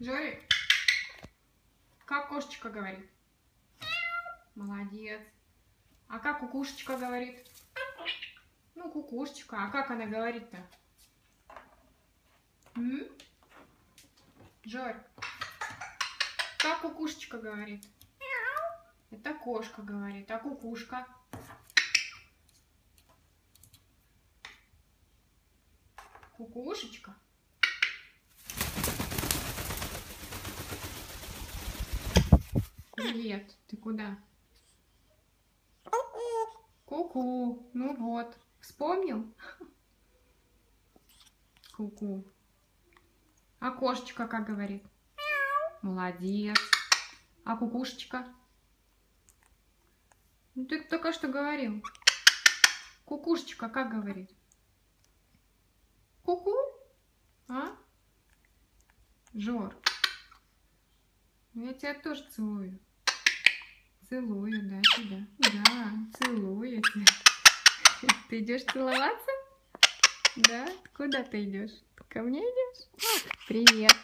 Жорик, как кошечка говорит? Молодец. А как кукушечка говорит? Ну, кукушечка. А как она говорит-то? Жорик, как кукушечка говорит? Это кошка говорит. А кукушка? Кукушечка. Привет. Ты куда? Ку-ку. Ну вот. Вспомнил? Ку-ку. А кошечка как говорит? Молодец. А кукушечка? Ну ты только что говорил. Кукушечка как говорит? Ку-ку? А? Жор. Ну я тебя тоже целую. Целую, да, тебя. Да, целую тебя. Ты идешь целоваться? Да? Куда ты идешь? Ко мне идешь? Привет.